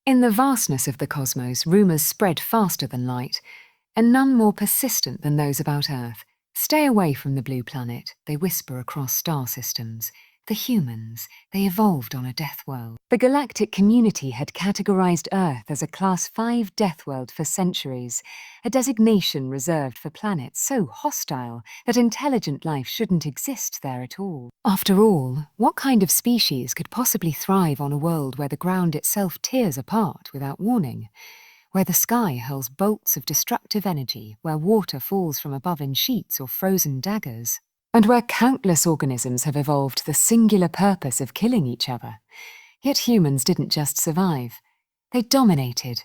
In the vastness of the cosmos, rumours spread faster than light, and none more persistent than those about Earth. Stay away from the blue planet, they whisper across star systems. The humans, they evolved on a Deathworld. The galactic community had categorized Earth as a Class 5 Deathworld for centuries, a designation reserved for planets so hostile that intelligent life shouldn't exist there at all. After all, what kind of species could possibly thrive on a world where the ground itself tears apart without warning? Where the sky hurls bolts of destructive energy, where water falls from above in sheets or frozen daggers, and where countless organisms have evolved the singular purpose of killing each other. Yet humans didn't just survive. They dominated.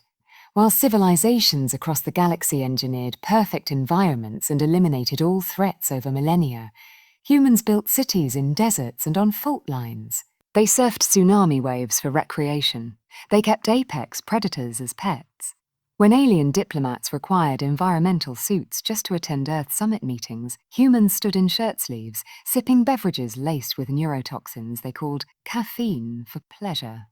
While civilizations across the galaxy engineered perfect environments and eliminated all threats over millennia, humans built cities in deserts and on fault lines. They surfed tsunami waves for recreation. They kept apex predators as pets. When alien diplomats required environmental suits just to attend Earth summit meetings, humans stood in shirt sleeves, sipping beverages laced with neurotoxins they called caffeine for pleasure.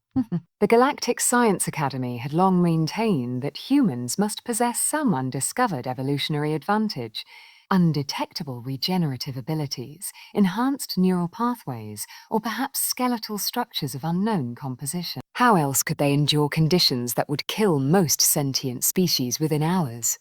The Galactic Science Academy had long maintained that humans must possess some undiscovered evolutionary advantage. Undetectable regenerative abilities, enhanced neural pathways, or perhaps skeletal structures of unknown composition. How else could they endure conditions that would kill most sentient species within hours?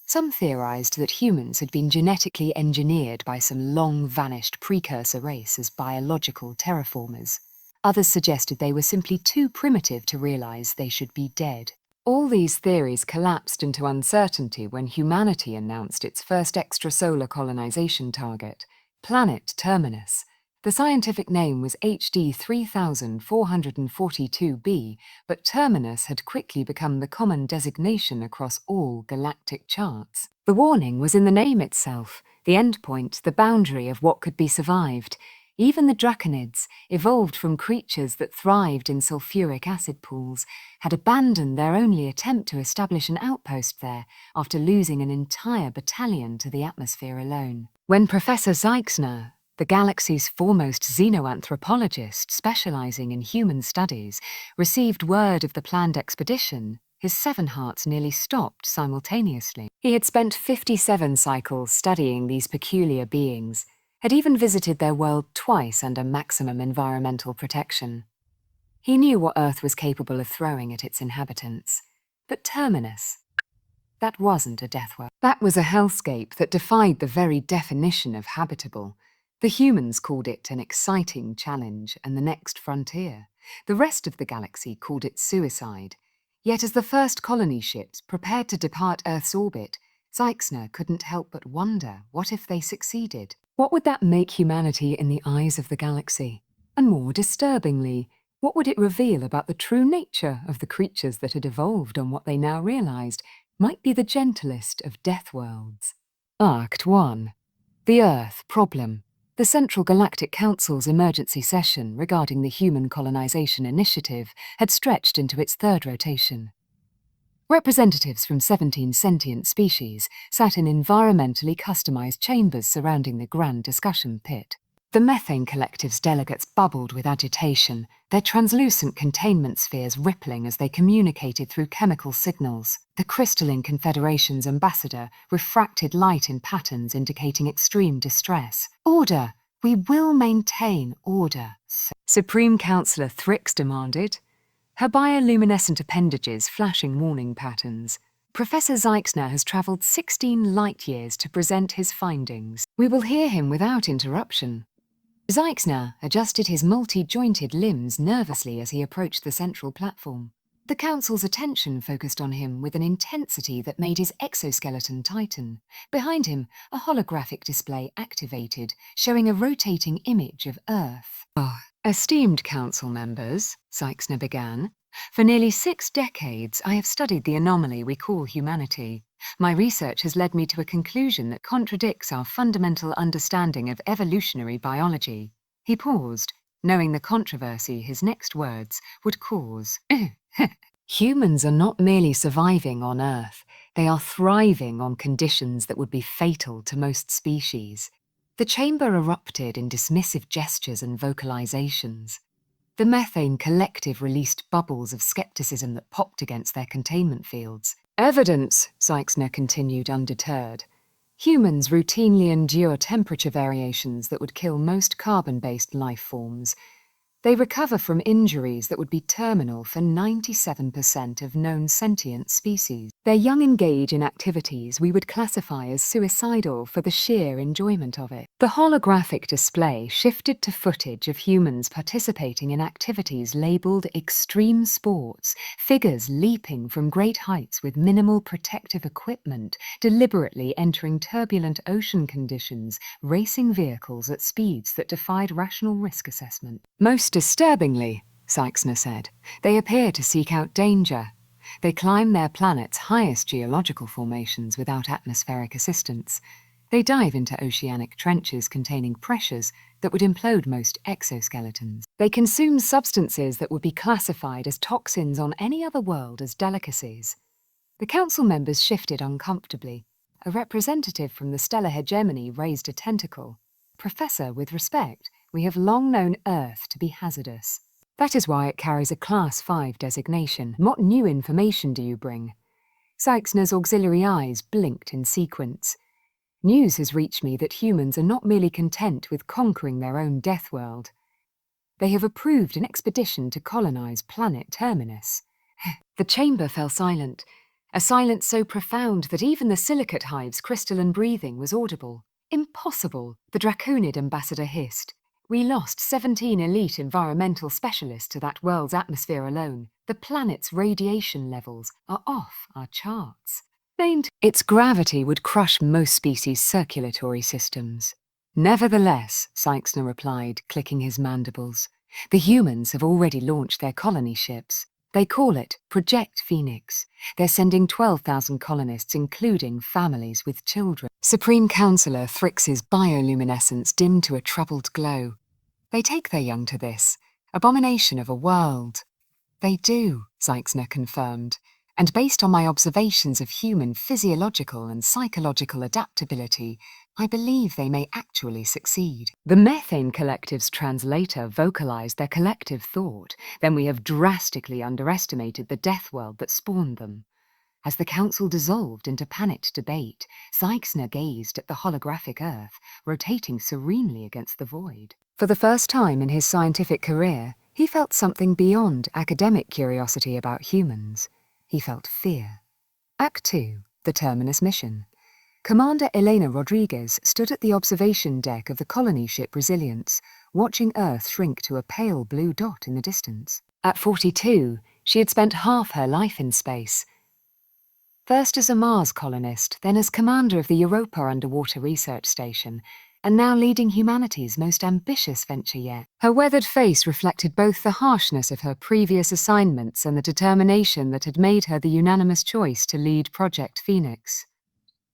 Some theorized that humans had been genetically engineered by some long-vanished precursor race as biological terraformers. Others suggested they were simply too primitive to realize they should be dead. All these theories collapsed into uncertainty when humanity announced its first extrasolar colonization target, planet Terminus. The scientific name was HD 3442b, but Terminus had quickly become the common designation across all galactic charts. The warning was in the name itself, the endpoint, the boundary of what could be survived. Even the draconids, evolved from creatures that thrived in sulfuric acid pools, had abandoned their only attempt to establish an outpost there after losing an entire battalion to the atmosphere alone. When Professor Zeichner, the galaxy's foremost xenoanthropologist specializing in human studies, received word of the planned expedition, his 7 hearts nearly stopped simultaneously. He had spent 57 cycles studying these peculiar beings, had even visited their world twice under maximum environmental protection. He knew what Earth was capable of throwing at its inhabitants. But Terminus, that wasn't a Deathworld. That was a hellscape that defied the very definition of habitable. The humans called it an exciting challenge and the next frontier. The rest of the galaxy called it suicide. Yet as the first colony ships prepared to depart Earth's orbit, Zeichner couldn't help but wonder, what if they succeeded? What would that make humanity in the eyes of the galaxy? And more disturbingly, what would it reveal about the true nature of the creatures that had evolved on what they now realized might be the gentlest of Deathworlds? Act 1. The Earth Problem. The Central Galactic Council's emergency session regarding the Human Colonization Initiative had stretched into its 3rd rotation. Representatives from 17 sentient species sat in environmentally customized chambers surrounding the grand discussion pit. The Methane Collective's delegates bubbled with agitation, their translucent containment spheres rippling as they communicated through chemical signals. The Crystalline Confederation's ambassador refracted light in patterns indicating extreme distress. Order! We will maintain order, Supreme Councillor Thrix demanded, her bioluminescent appendages flashing warning patterns. Professor Zeichner has travelled 16 light-years to present his findings. We will hear him without interruption. Zeichner adjusted his multi-jointed limbs nervously as he approached the central platform. The Council's attention focused on him with an intensity that made his exoskeleton tighten. Behind him, a holographic display activated, showing a rotating image of Earth. Esteemed Council members, Zeichner began, for nearly 6 decades I have studied the anomaly we call humanity. My research has led me to a conclusion that contradicts our fundamental understanding of evolutionary biology. He paused, knowing the controversy his next words would cause. Humans are not merely surviving on Earth, they are thriving on conditions that would be fatal to most species. The chamber erupted in dismissive gestures and vocalizations. The methane collective released bubbles of skepticism that popped against their containment fields. Evidence, Seixner continued undeterred. Humans routinely endure temperature variations that would kill most carbon-based life forms. They recover from injuries that would be terminal for 97% of known sentient species. Their young engage in activities we would classify as suicidal for the sheer enjoyment of it. The holographic display shifted to footage of humans participating in activities labelled extreme sports, figures leaping from great heights with minimal protective equipment, deliberately entering turbulent ocean conditions, racing vehicles at speeds that defied rational risk assessment. Most disturbingly, Seixner said, they appear to seek out danger. They climb their planet's highest geological formations without atmospheric assistance. They dive into oceanic trenches containing pressures that would implode most exoskeletons. They consume substances that would be classified as toxins on any other world as delicacies. The council members shifted uncomfortably. A representative from the stellar hegemony raised a tentacle. Professor, with respect, we have long known Earth to be hazardous. That is why it carries a Class 5 designation. What new information do you bring? Seixner's auxiliary eyes blinked in sequence. News has reached me that humans are not merely content with conquering their own Deathworld. They have approved an expedition to colonize planet Terminus. The chamber fell silent, a silence so profound that even the silicate hive's crystalline breathing was audible. Impossible, the Draconid ambassador hissed. We lost 17 elite environmental specialists to that world's atmosphere alone. The planet's radiation levels are off our charts. Its gravity would crush most species' circulatory systems. Nevertheless, Seixner replied, clicking his mandibles, the humans have already launched their colony ships. They call it Project Phoenix. They're sending 12,000 colonists, including families with children. Supreme Councillor Thrix's bioluminescence dimmed to a troubled glow. They take their young to this abomination of a world. They do, Seixner confirmed, and based on my observations of human physiological and psychological adaptability, I believe they may actually succeed. The Methane Collective's translator vocalized their collective thought. Then we have drastically underestimated the death world that spawned them. As the council dissolved into panicked debate, Seixner gazed at the holographic Earth, rotating serenely against the void. For the first time in his scientific career, he felt something beyond academic curiosity about humans. He felt fear. Act 2, the Terminus mission. Commander Elena Rodriguez stood at the observation deck of the colony ship Resilience, watching Earth shrink to a pale blue dot in the distance. At 42, she had spent half her life in space. First as a Mars colonist, then as commander of the Europa Underwater Research Station, and now leading humanity's most ambitious venture yet. Her weathered face reflected both the harshness of her previous assignments and the determination that had made her the unanimous choice to lead Project Phoenix.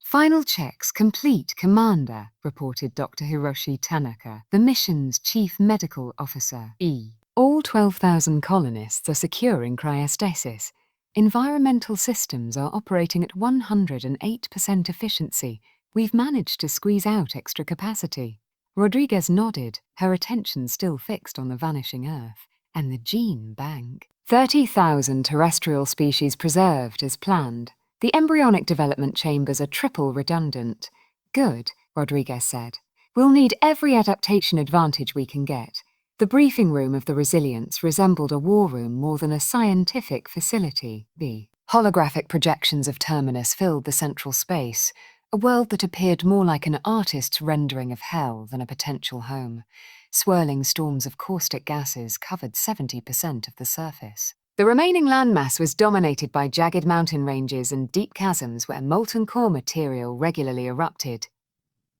Final checks complete, Commander, reported Dr. Hiroshi Tanaka, the mission's chief medical officer, E. All 12,000 colonists are secure in cryostasis. Environmental systems are operating at 108% efficiency. We've managed to squeeze out extra capacity. Rodriguez nodded, her attention still fixed on the vanishing Earth, and the gene bank. 30,000 terrestrial species preserved as planned. The embryonic development chambers are triple redundant. Good, Rodriguez said. We'll need every adaptation advantage we can get. The briefing room of the Resilience resembled a war room more than a scientific facility. B. Holographic projections of Terminus filled the central space, a world that appeared more like an artist's rendering of hell than a potential home. Swirling storms of caustic gases covered 70% of the surface. The remaining landmass was dominated by jagged mountain ranges and deep chasms where molten core material regularly erupted.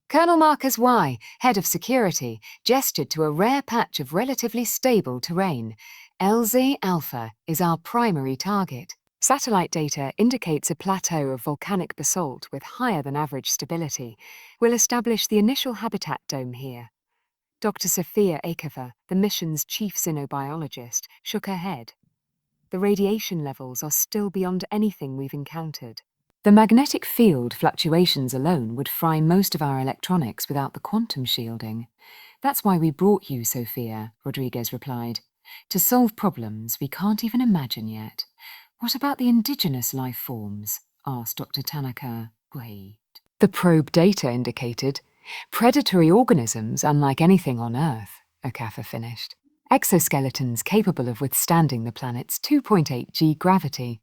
Colonel Marcus Y, head of security, gestured to a rare patch of relatively stable terrain. LZ Alpha is our primary target. Satellite data indicates a plateau of volcanic basalt with higher than average stability. We'll establish the initial habitat dome here. Dr. Sophia Akeva, the mission's chief xenobiologist, shook her head. The radiation levels are still beyond anything we've encountered. The magnetic field fluctuations alone would fry most of our electronics without the quantum shielding. That's why we brought you, Sophia, Rodriguez replied. To solve problems we can't even imagine yet. What about the indigenous life forms? Asked Dr. Tanaka. Wait. The probe data indicated predatory organisms unlike anything on Earth, Okafor finished. Exoskeletons capable of withstanding the planet's 2.8 g gravity.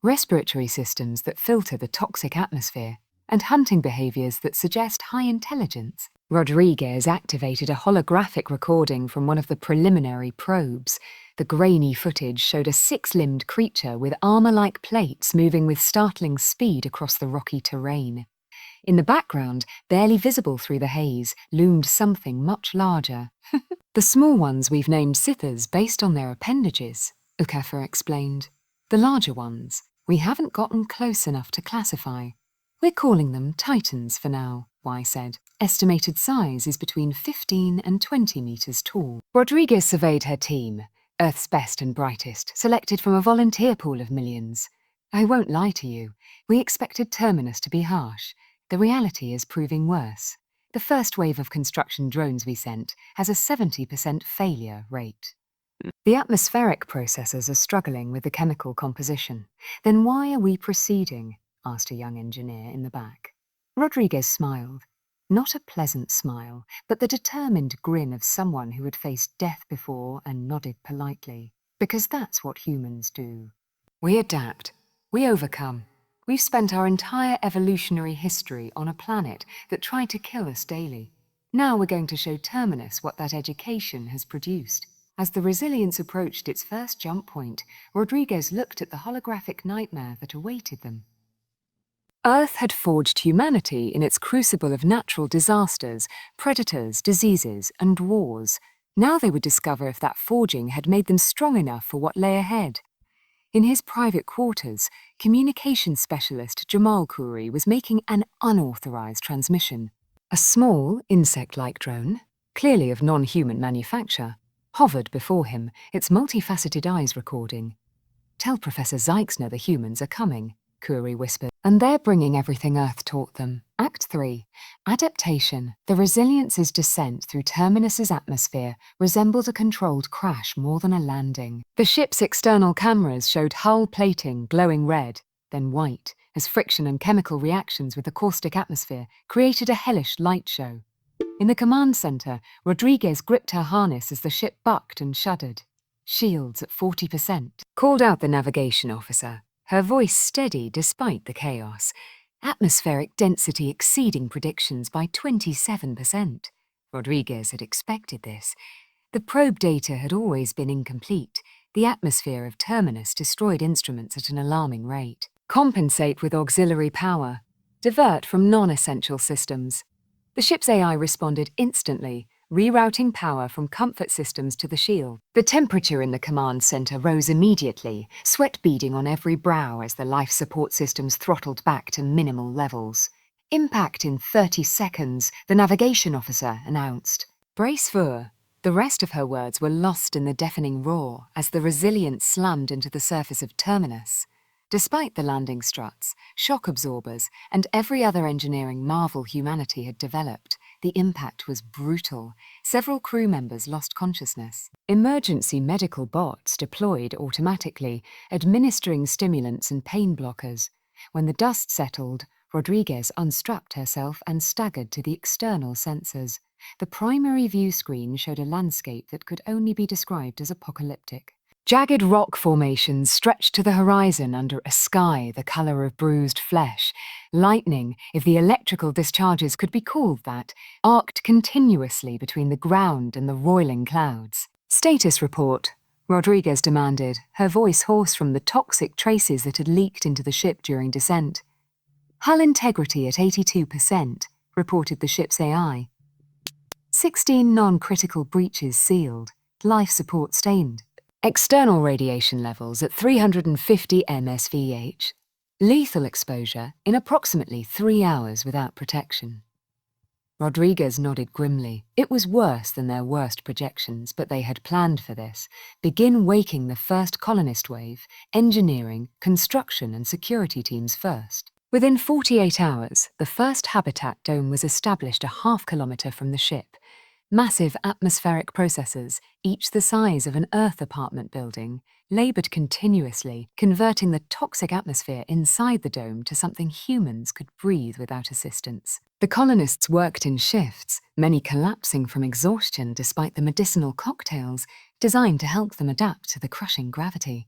Respiratory systems that filter the toxic atmosphere, and hunting behaviors that suggest high intelligence. Rodriguez activated a holographic recording from one of the preliminary probes. The grainy footage showed a six-limbed creature with armor-like plates moving with startling speed across the rocky terrain. In the background, barely visible through the haze, loomed something much larger. The small ones we've named Sithas based on their appendages, Okafor explained. The larger ones, we haven't gotten close enough to classify. We're calling them Titans for now, Y said. Estimated size is between 15 and 20 meters tall. Rodriguez surveyed her team, Earth's best and brightest, selected from a volunteer pool of millions. I won't lie to you, we expected Terminus to be harsh. The reality is proving worse. The first wave of construction drones we sent has a 70% failure rate. The atmospheric processes are struggling with the chemical composition. Then why are we proceeding? Asked a young engineer in the back. Rodriguez smiled. Not a pleasant smile, but the determined grin of someone who had faced death before and nodded politely. Because that's what humans do. We adapt. We overcome. We've spent our entire evolutionary history on a planet that tried to kill us daily. Now we're going to show Terminus what that education has produced. As the Resilience approached its first jump point, Rodriguez looked at the holographic nightmare that awaited them. Earth had forged humanity in its crucible of natural disasters, predators, diseases, and wars. Now they would discover if that forging had made them strong enough for what lay ahead. In his private quarters, communications specialist Jamal Khoury was making an unauthorized transmission. A small, insect-like drone, clearly of non-human manufacture, hovered before him, its multifaceted eyes recording. Tell Professor Zeichner the humans are coming, Khoury whispered, and they're bringing everything Earth taught them. Act 3. Adaptation. The Resilience's descent through Terminus's atmosphere resembled a controlled crash more than a landing. The ship's external cameras showed hull plating glowing red, then white, as friction and chemical reactions with the caustic atmosphere created a hellish light show. In the command center, Rodriguez gripped her harness as the ship bucked and shuddered. Shields at 40%. Called out the navigation officer, her voice steady despite the chaos. Atmospheric density exceeding predictions by 27%. Rodriguez had expected this. The probe data had always been incomplete. The atmosphere of Terminus destroyed instruments at an alarming rate. Compensate with auxiliary power. Divert from non-essential systems. The ship's AI responded instantly, rerouting power from comfort systems to the shield. The temperature in the command center rose immediately, sweat beading on every brow as the life support systems throttled back to minimal levels. Impact in 30 seconds, the navigation officer announced. Brace for. The rest of her words were lost in the deafening roar as the Resilience slammed into the surface of Terminus. Despite the landing struts, shock absorbers, and every other engineering marvel humanity had developed, the impact was brutal. Several crew members lost consciousness. Emergency medical bots deployed automatically, administering stimulants and pain blockers. When the dust settled, Rodriguez unstrapped herself and staggered to the external sensors. The primary view screen showed a landscape that could only be described as apocalyptic. Jagged rock formations stretched to the horizon under a sky the color of bruised flesh. Lightning, if the electrical discharges could be called that, arced continuously between the ground and the roiling clouds. Status report, Rodriguez demanded, her voice hoarse from the toxic traces that had leaked into the ship during descent. Hull integrity at 82%, reported the ship's AI. 16 non-critical breaches sealed, life support stained. External radiation levels at 350 mSVH. Lethal exposure in approximately 3 hours without protection. Rodriguez nodded grimly. It was worse than their worst projections, but they had planned for this. Begin waking the first colonist wave, engineering, construction and security teams first. Within 48 hours, the first habitat dome was established a half kilometre from the ship. Massive atmospheric processors, each the size of an Earth apartment building, labored continuously, converting the toxic atmosphere inside the dome to something humans could breathe without assistance. The colonists worked in shifts, many collapsing from exhaustion despite the medicinal cocktails designed to help them adapt to the crushing gravity.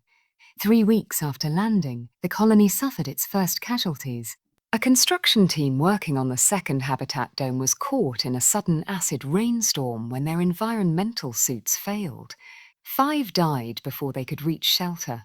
3 weeks after landing, the colony suffered its first casualties. A construction team working on the second habitat dome was caught in a sudden acid rainstorm when their environmental suits failed. 5 died before they could reach shelter.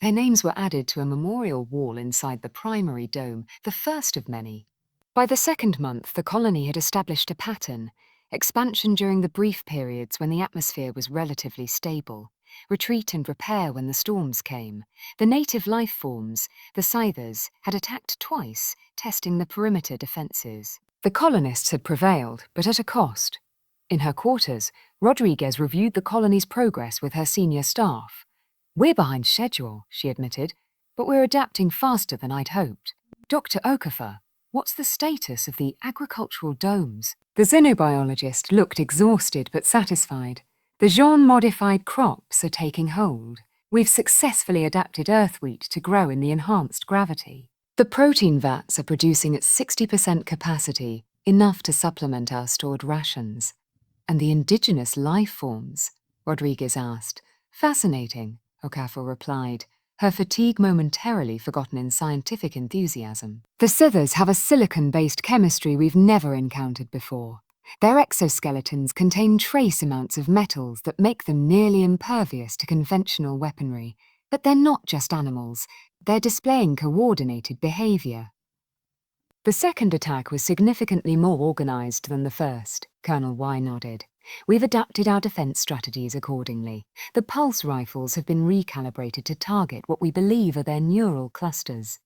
Their names were added to a memorial wall inside the primary dome, the first of many. By the second month, the colony had established a pattern: expansion during the brief periods when the atmosphere was relatively stable, retreat and repair when the storms came. The native life forms, the scythers, had attacked twice, testing the perimeter defences. The colonists had prevailed, but at a cost. In her quarters, Rodriguez reviewed the colony's progress with her senior staff. "We're behind schedule," she admitted, "but we're adapting faster than I'd hoped. Dr. Okafor, what's the status of the agricultural domes?" The xenobiologist looked exhausted but satisfied. "The Jean-modified crops are taking hold. We've successfully adapted earth wheat to grow in the enhanced gravity. The protein vats are producing at 60% capacity, enough to supplement our stored rations." "And the indigenous life forms?" Rodriguez asked. "Fascinating," Okafor replied, her fatigue momentarily forgotten in scientific enthusiasm. "The Scythers have a silicon-based chemistry we've never encountered before. Their exoskeletons contain trace amounts of metals that make them nearly impervious to conventional weaponry. But they're not just animals. They're displaying coordinated behavior." "The second attack was significantly more organized than the first," Colonel Y nodded. "We've adapted our defense strategies accordingly. The pulse rifles have been recalibrated to target what we believe are their neural clusters."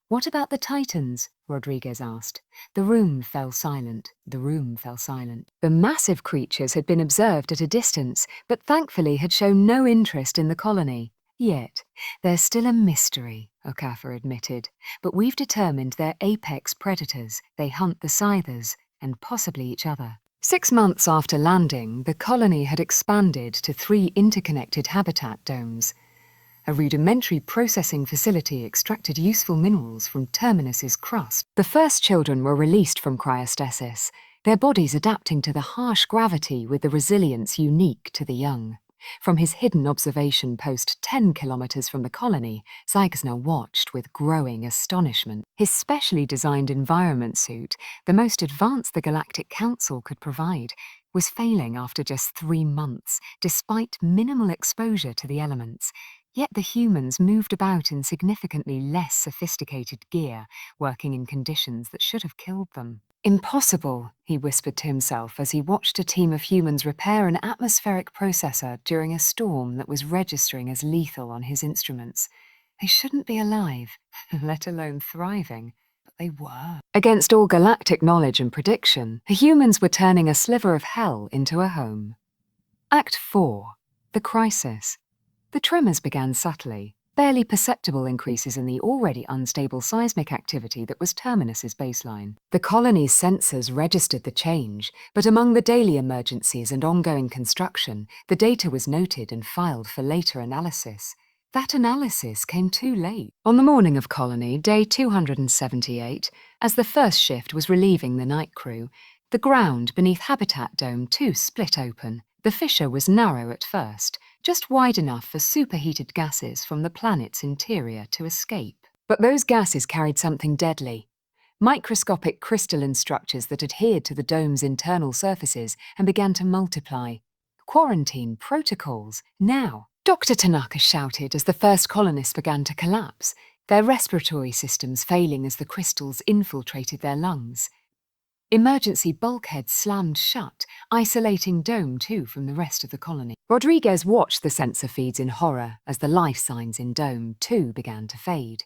"What about the Titans?" Rodriguez asked. The room fell silent. The massive creatures had been observed at a distance, but thankfully had shown no interest in the colony. "Yet, they're still a mystery," Okafor admitted. "But we've determined they're apex predators. They hunt the scythers, and possibly each other." 6 months after landing, the colony had expanded to 3 interconnected habitat domes. A rudimentary processing facility extracted useful minerals from Terminus's crust. The first children were released from cryostasis, their bodies adapting to the harsh gravity with the resilience unique to the young. From his hidden observation post 10 kilometers from the colony, Zeigner watched with growing astonishment. His specially designed environment suit, the most advanced the Galactic Council could provide, was failing after just 3 months, despite minimal exposure to the elements. Yet the humans moved about in significantly less sophisticated gear, working in conditions that should have killed them. "Impossible," he whispered to himself as he watched a team of humans repair an atmospheric processor during a storm that was registering as lethal on his instruments. They shouldn't be alive, let alone thriving, but they were. Against all galactic knowledge and prediction, the humans were turning a sliver of hell into a home. Act 4. The Crisis. The tremors began subtly, barely perceptible increases in the already unstable seismic activity that was Terminus's baseline. The colony's sensors registered the change, but among the daily emergencies and ongoing construction, the data was noted and filed for later analysis. That analysis came too late. On the morning of colony, day 278, as the first shift was relieving the night crew, the ground beneath Habitat Dome 2 split open. The fissure was narrow at first, just wide enough for superheated gases from the planet's interior to escape. But those gases carried something deadly. Microscopic crystalline structures that adhered to the dome's internal surfaces and began to multiply. "Quarantine protocols, now!" Dr. Tanaka shouted as the first colonists began to collapse, their respiratory systems failing as the crystals infiltrated their lungs. Emergency bulkheads slammed shut, isolating Dome 2 from the rest of the colony. Rodriguez watched the sensor feeds in horror as the life signs in Dome 2 began to fade.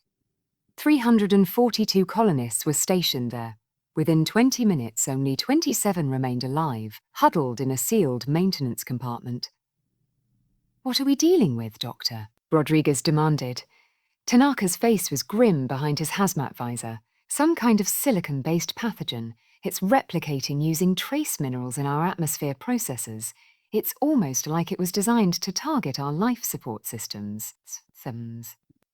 342 colonists were stationed there. Within 20 minutes, only 27 remained alive, huddled in a sealed maintenance compartment. "What are we dealing with, Doctor?" Rodriguez demanded. Tanaka's face was grim behind his hazmat visor. Some kind of silicon-based pathogen. It's replicating using trace minerals in our atmosphere processes. It's almost like it was designed to target our life support systems.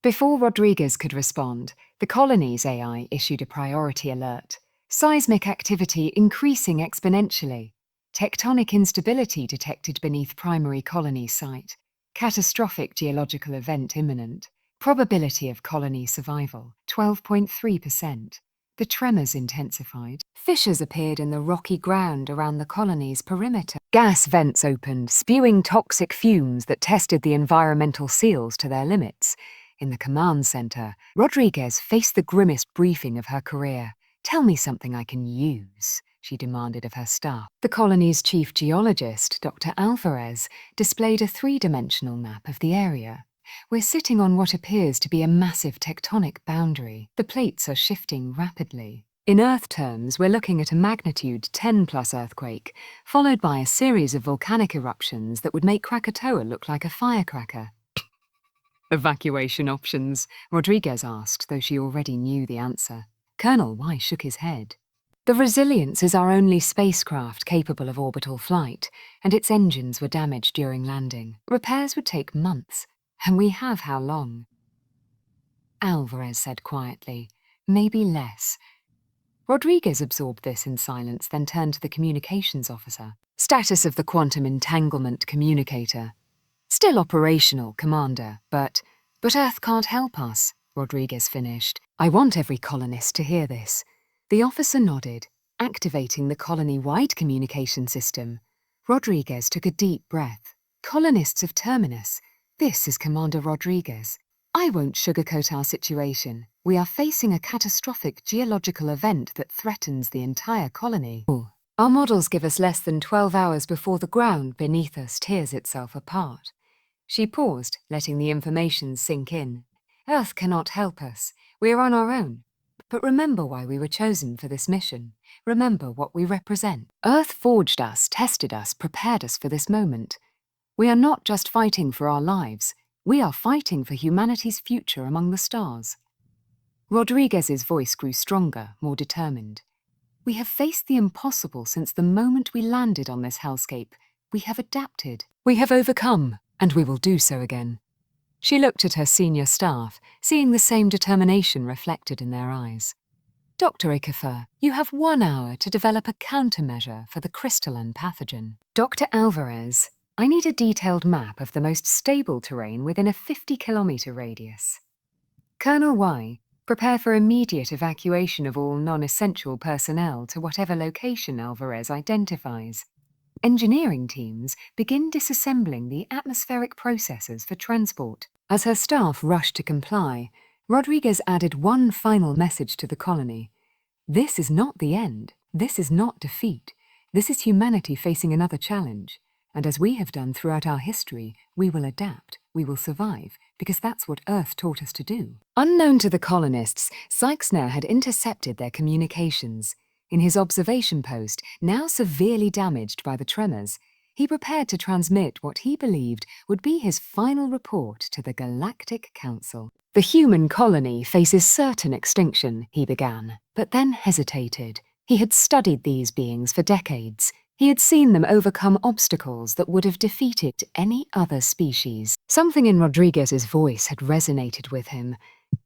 Before Rodriguez could respond, the colony's AI issued a priority alert. Seismic activity increasing exponentially. Tectonic instability detected beneath primary colony site. Catastrophic geological event imminent. Probability of colony survival, 12.3%. The tremors intensified. Fissures appeared in the rocky ground around the colony's perimeter. Gas vents opened, spewing toxic fumes that tested the environmental seals to their limits. In the command center, Rodriguez faced the grimmest briefing of her career. "Tell me something I can use," she demanded of her staff. The colony's chief geologist, Dr. Alvarez, displayed a three-dimensional map of the area. "We're sitting on what appears to be a massive tectonic boundary. The plates are shifting rapidly. In Earth terms, we're looking at a magnitude 10+ earthquake, followed by a series of volcanic eruptions that would make Krakatoa look like a firecracker." "Evacuation options?" Rodriguez asked, though she already knew the answer. Colonel Y shook his head. "The Resilience is our only spacecraft capable of orbital flight, and its engines were damaged during landing. Repairs would take months. And we have how long?" Alvarez said quietly, "Maybe less." Rodriguez absorbed this in silence, then turned to the communications officer. "Status of the quantum entanglement communicator." "Still operational, Commander, but Earth can't help us," Rodriguez finished. "I want every colonist to hear this." The officer nodded, activating the colony-wide communication system. Rodriguez took a deep breath. "Colonists of Terminus, this is Commander Rodriguez. I won't sugarcoat our situation. We are facing a catastrophic geological event that threatens the entire colony. Our models give us less than 12 hours before the ground beneath us tears itself apart." She paused, letting the information sink in. "Earth cannot help us. We are on our own. But remember why we were chosen for this mission. Remember what we represent. Earth forged us, tested us, prepared us for this moment. We are not just fighting for our lives, we are fighting for humanity's future among the stars." Rodriguez's voice grew stronger, more determined. "We have faced the impossible since the moment we landed on this hellscape. We have adapted. We have overcome, and we will do so again." She looked at her senior staff, seeing the same determination reflected in their eyes. "Dr. Ikafer, you have 1 hour to develop a countermeasure for the crystalline pathogen." "Dr. Alvarez, I need a detailed map of the most stable terrain within a 50-kilometer radius." "Colonel Y, prepare for immediate evacuation of all non-essential personnel to whatever location Alvarez identifies. Engineering teams begin disassembling the atmospheric processes for transport." As her staff rushed to comply, Rodriguez added one final message to the colony. "This is not the end. This is not defeat. This is humanity facing another challenge. And as we have done throughout our history, we will adapt, we will survive, because that's what Earth taught us to do." Unknown to the colonists, Seixner had intercepted their communications. In his observation post, now severely damaged by the tremors, he prepared to transmit what he believed would be his final report to the Galactic Council. "The human colony faces certain extinction," he began, but then hesitated. He had studied these beings for decades. He had seen them overcome obstacles that would have defeated any other species. Something in Rodriguez's voice had resonated with him,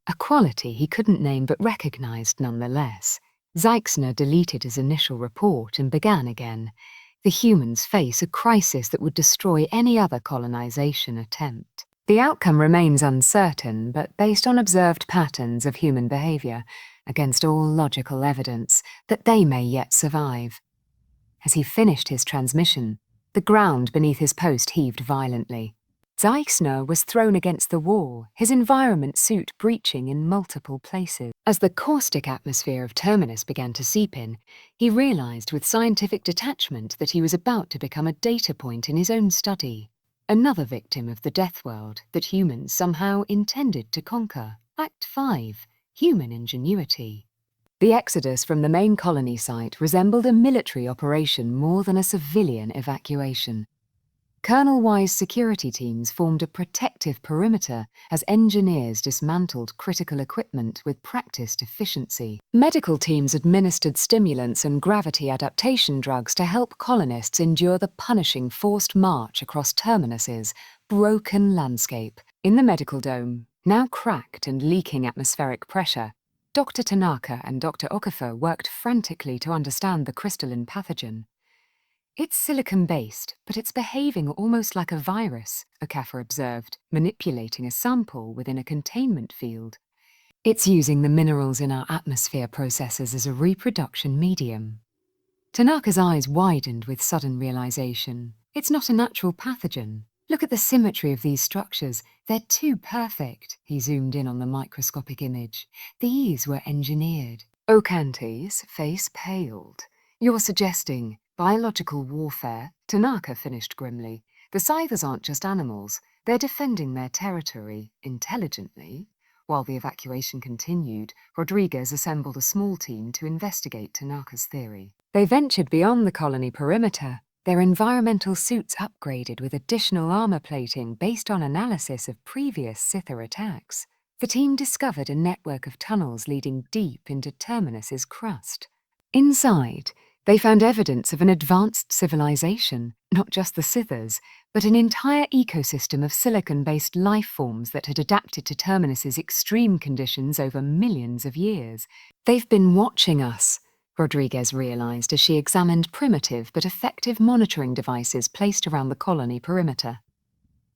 a quality he couldn't name but recognized nonetheless. Seixner deleted his initial report and began again. "The humans face a crisis that would destroy any other colonization attempt. The outcome remains uncertain, but based on observed patterns of human behavior, against all logical evidence, that they may yet survive." As he finished his transmission, the ground beneath his post heaved violently. Seixner was thrown against the wall, his environment suit breaching in multiple places. As the caustic atmosphere of Terminus began to seep in, he realized with scientific detachment that he was about to become a data point in his own study. Another victim of the Deathworld that humans somehow intended to conquer. Act 5. Human Ingenuity. The exodus from the main colony site resembled a military operation more than a civilian evacuation. Colonel-wise security teams formed a protective perimeter as engineers dismantled critical equipment with practiced efficiency. Medical teams administered stimulants and gravity adaptation drugs to help colonists endure the punishing forced march across Terminus's broken landscape. In the medical dome, now cracked and leaking atmospheric pressure, Dr. Tanaka and Dr. Okafor worked frantically to understand the crystalline pathogen. It's silicon-based, but it's behaving almost like a virus, Okafor observed, manipulating a sample within a containment field. It's using the minerals in our atmosphere processes as a reproduction medium. Tanaka's eyes widened with sudden realization. It's not a natural pathogen. Look at the symmetry of these structures. They're too perfect. He zoomed in on the microscopic image. These were engineered. Okante's face paled. You're suggesting biological warfare? Tanaka finished grimly. The Scythers aren't just animals. They're defending their territory intelligently. While the evacuation continued, Rodriguez assembled a small team to investigate Tanaka's theory. They ventured beyond the colony perimeter, their environmental suits upgraded with additional armor plating based on analysis of previous Scyther attacks. The team discovered a network of tunnels leading deep into Terminus's crust. Inside, they found evidence of an advanced civilization, not just the Scythers, but an entire ecosystem of silicon-based life forms that had adapted to Terminus's extreme conditions over millions of years. They've been watching us, Rodriguez realized as she examined primitive but effective monitoring devices placed around the colony perimeter.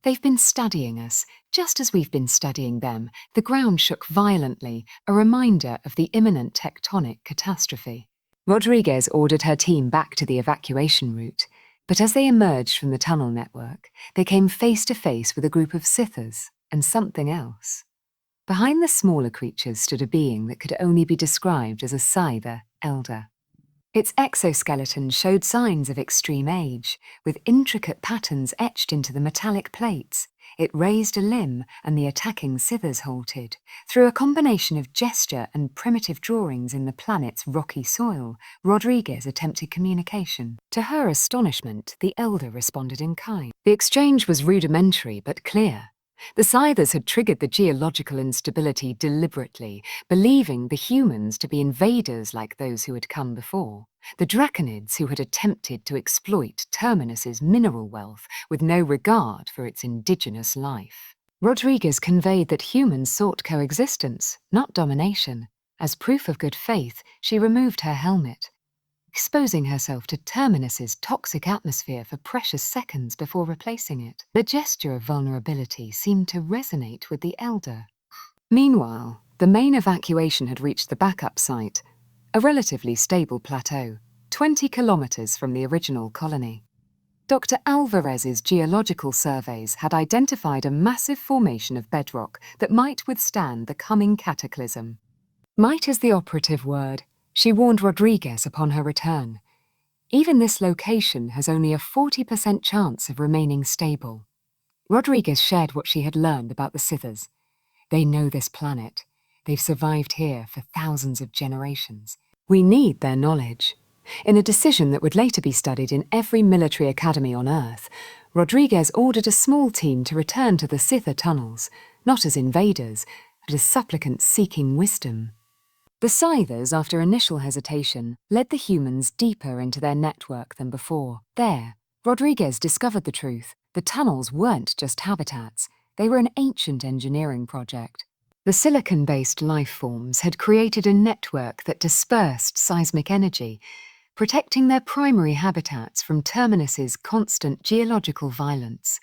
They've been studying us, just as we've been studying them. The ground shook violently, a reminder of the imminent tectonic catastrophe. Rodriguez ordered her team back to the evacuation route, but as they emerged from the tunnel network, they came face to face with a group of Scythers and something else. Behind the smaller creatures stood a being that could only be described as a Scyther elder. Its exoskeleton showed signs of extreme age, with intricate patterns etched into the metallic plates. It raised a limb, and the attacking Scythers halted. Through a combination of gesture and primitive drawings in the planet's rocky soil, Rodriguez attempted communication. To her astonishment, the elder responded in kind. The exchange was rudimentary but clear. The Scythers had triggered the geological instability deliberately, believing the humans to be invaders like those who had come before, the Draconids who had attempted to exploit Terminus's mineral wealth with no regard for its indigenous life. Rodriguez conveyed that humans sought coexistence, not domination. As proof of good faith, she removed her helmet, exposing herself to Terminus's toxic atmosphere for precious seconds before replacing it. The gesture of vulnerability seemed to resonate with the elder. Meanwhile, the main evacuation had reached the backup site, a relatively stable plateau, 20 kilometers from the original colony. Dr. Alvarez's geological surveys had identified a massive formation of bedrock that might withstand the coming cataclysm. Might is the operative word. She warned Rodriguez upon her return. Even this location has only a 40% chance of remaining stable. Rodriguez shared what she had learned about the Scythers. They know this planet. They've survived here for thousands of generations. We need their knowledge. In a decision that would later be studied in every military academy on Earth, Rodriguez ordered a small team to return to the Scyther tunnels, not as invaders, but as supplicants seeking wisdom. The Scythers, after initial hesitation, led the humans deeper into their network than before. There, Rodriguez discovered the truth. The tunnels weren't just habitats. They were an ancient engineering project. The silicon-based life forms had created a network that dispersed seismic energy, protecting their primary habitats from Terminus's constant geological violence.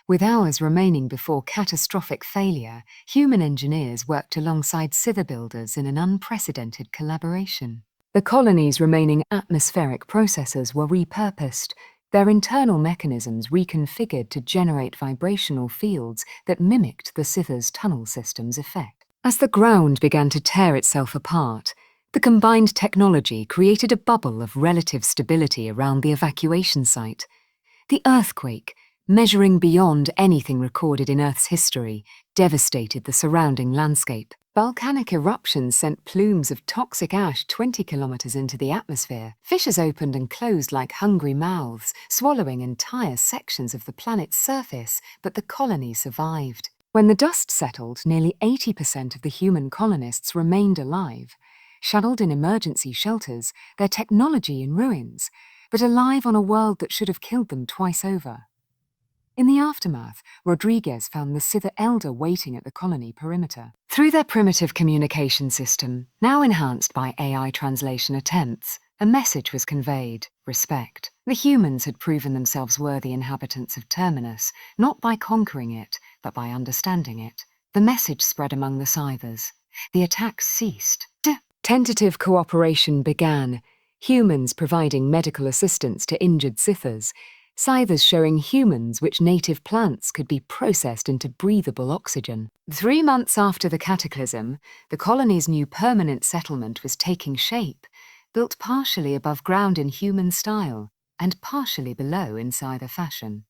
With hours remaining before catastrophic failure, human engineers worked alongside Scyther builders in an unprecedented collaboration. The colony's remaining atmospheric processors were repurposed, their internal mechanisms reconfigured to generate vibrational fields that mimicked the Scyther's tunnel system's effect. As the ground began to tear itself apart, the combined technology created a bubble of relative stability around the evacuation site. The earthquake, measuring beyond anything recorded in Earth's history, devastated the surrounding landscape. Volcanic eruptions sent plumes of toxic ash 20 kilometers into the atmosphere. Fissures opened and closed like hungry mouths, swallowing entire sections of the planet's surface, but the colony survived. When the dust settled, nearly 80% of the human colonists remained alive, shuttled in emergency shelters, their technology in ruins, but alive on a world that should have killed them twice over. In the aftermath, Rodriguez found the Scyther Elder waiting at the colony perimeter. Through their primitive communication system, now enhanced by AI translation attempts, a message was conveyed: respect. The humans had proven themselves worthy inhabitants of Terminus, not by conquering it, but by understanding it. The message spread among the Scythers. The attacks ceased. Tentative cooperation began, humans providing medical assistance to injured Scythers, Scythers showing humans which native plants could be processed into breathable oxygen. 3 months after the cataclysm, the colony's new permanent settlement was taking shape, built partially above ground in human style, and partially below in Scyther fashion.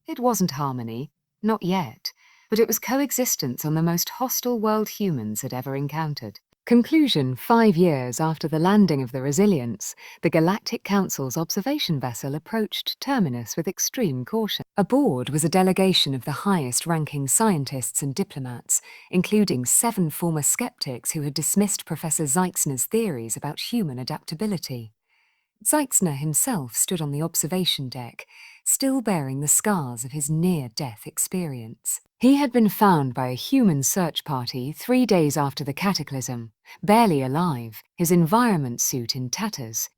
It wasn't harmony, not yet, but it was coexistence on the most hostile world humans had ever encountered. Conclusion: 5 years after the landing of the Resilience, the Galactic Council's observation vessel approached Terminus with extreme caution. Aboard was a delegation of the highest-ranking scientists and diplomats, including 7 former skeptics who had dismissed Professor Zeitzner's theories about human adaptability. Zeitzner himself stood on the observation deck, still bearing the scars of his near-death experience. He had been found by a human search party 3 days after the cataclysm, barely alive, his environment suit in tatters.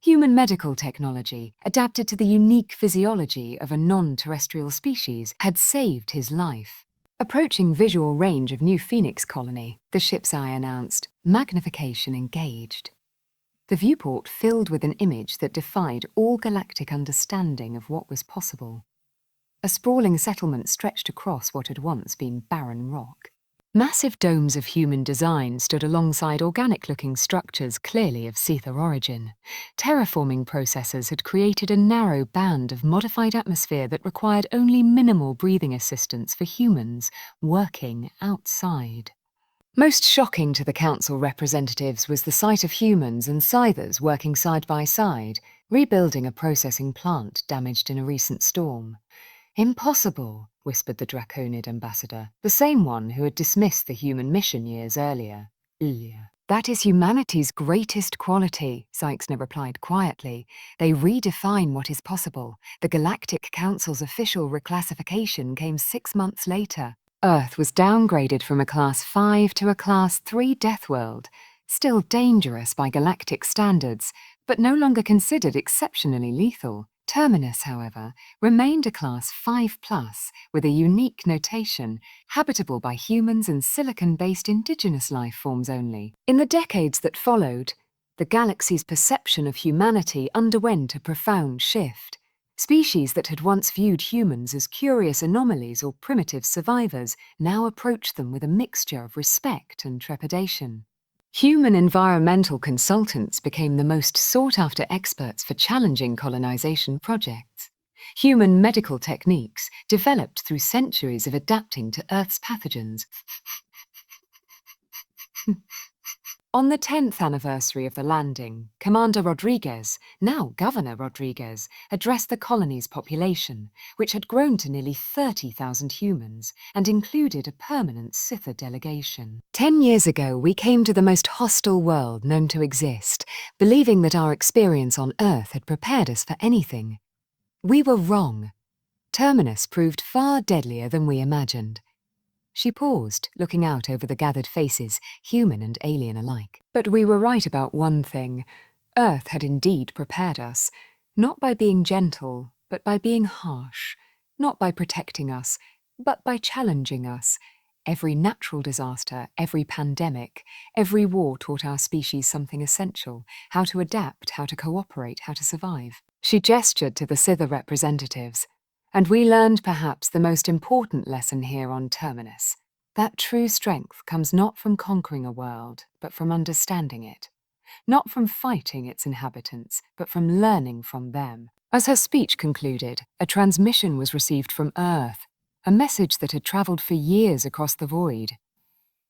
Human medical technology, adapted to the unique physiology of a non-terrestrial species, had saved his life. Approaching visual range of New Phoenix colony, the ship's eye announced, magnification engaged. The viewport filled with an image that defied all galactic understanding of what was possible. A sprawling settlement stretched across what had once been barren rock. Massive domes of human design stood alongside organic-looking structures clearly of Scyther origin. Terraforming processes had created a narrow band of modified atmosphere that required only minimal breathing assistance for humans working outside. Most shocking to the council representatives was the sight of humans and Scythers working side by side, rebuilding a processing plant damaged in a recent storm. Impossible, whispered the Draconid ambassador, the same one who had dismissed the human mission years earlier. That is humanity's greatest quality, Zeitzner replied quietly. They redefine what is possible. The Galactic Council's official reclassification came 6 months later. Earth was downgraded from a Class 5 to a Class 3 Deathworld, still dangerous by galactic standards, but no longer considered exceptionally lethal. Terminus, however, remained a Class 5+, with a unique notation, habitable by humans and silicon-based indigenous life forms only. In the decades that followed, the galaxy's perception of humanity underwent a profound shift. Species that had once viewed humans as curious anomalies or primitive survivors now approached them with a mixture of respect and trepidation. Human environmental consultants became the most sought-after experts for challenging colonization projects. Human medical techniques, developed through centuries of adapting to Earth's pathogens. On the 10th anniversary of the landing, Commander Rodriguez, now Governor Rodriguez, addressed the colony's population, which had grown to nearly 30,000 humans and included a permanent Scyther delegation. 10 years ago, we came to the most hostile world known to exist, believing that our experience on Earth had prepared us for anything. We were wrong. Terminus proved far deadlier than we imagined. She paused, looking out over the gathered faces, human and alien alike. But we were right about one thing. Earth had indeed prepared us, not by being gentle, but by being harsh, not by protecting us, but by challenging us. Every natural disaster, every pandemic, every war taught our species something essential: how to adapt, how to cooperate, how to survive. She gestured to the Scyther representatives. And we learned perhaps the most important lesson here on Terminus. That true strength comes not from conquering a world, but from understanding it. Not from fighting its inhabitants, but from learning from them. As her speech concluded, a transmission was received from Earth, a message that had travelled for years across the void.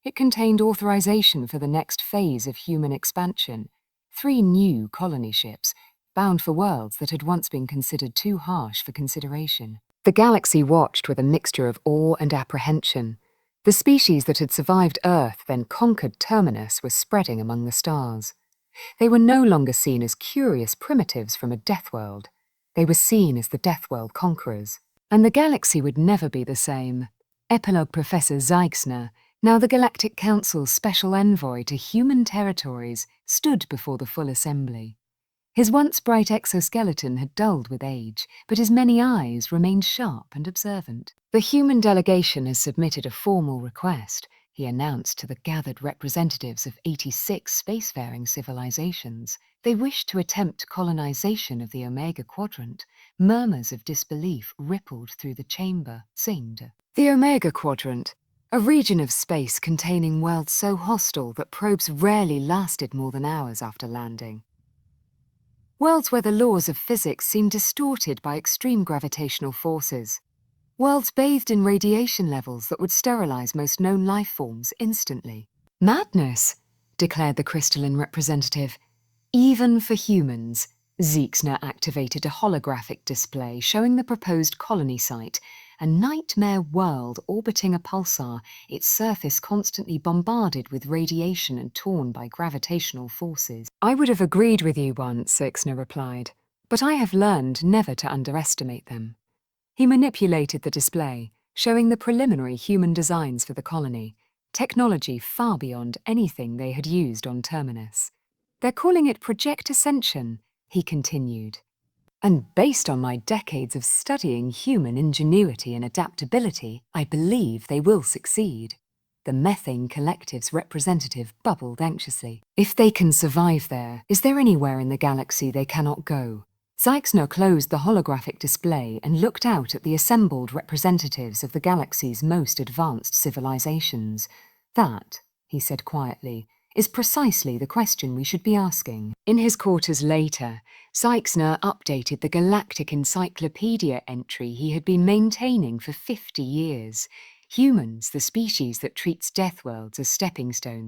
It contained authorization for the next phase of human expansion, 3 new colony ships, bound for worlds that had once been considered too harsh for consideration. The galaxy watched with a mixture of awe and apprehension. The species that had survived Earth, then conquered Terminus, were spreading among the stars. They were no longer seen as curious primitives from a Deathworld. They were seen as the Deathworld conquerors. And the galaxy would never be the same. Epilogue Professor Zeigsner, now the Galactic Council's special envoy to human territories, stood before the full assembly. His once bright exoskeleton had dulled with age, but his many eyes remained sharp and observant. The human delegation has submitted a formal request, he announced to the gathered representatives of 86 spacefaring civilizations. They wish to attempt colonization of the Omega Quadrant. Murmurs of disbelief rippled through the chamber. The Omega Quadrant, a region of space containing worlds so hostile that probes rarely lasted more than hours after landing. Worlds where the laws of physics seem distorted by extreme gravitational forces. Worlds bathed in radiation levels that would sterilize most known life forms instantly. Madness, declared the crystalline representative. Even for humans. Zeigsner activated a holographic display showing the proposed colony site, a nightmare world orbiting a pulsar, its surface constantly bombarded with radiation and torn by gravitational forces. I would have agreed with you once, Zeigsner replied, but I have learned never to underestimate them. He manipulated the display, showing the preliminary human designs for the colony, technology far beyond anything they had used on Terminus. They're calling it Project Ascension, he continued. And based on my decades of studying human ingenuity and adaptability, I believe they will succeed. The Methane Collective's representative bubbled anxiously. If they can survive there, is there anywhere in the galaxy they cannot go? Zeigsner closed the holographic display and looked out at the assembled representatives of the galaxy's most advanced civilizations. That, he said quietly, is precisely the question we should be asking. In his quarters later, Zeigsner updated the Galactic Encyclopedia entry he had been maintaining for 50 years. Humans, the species that treats Deathworlds as stepping stones.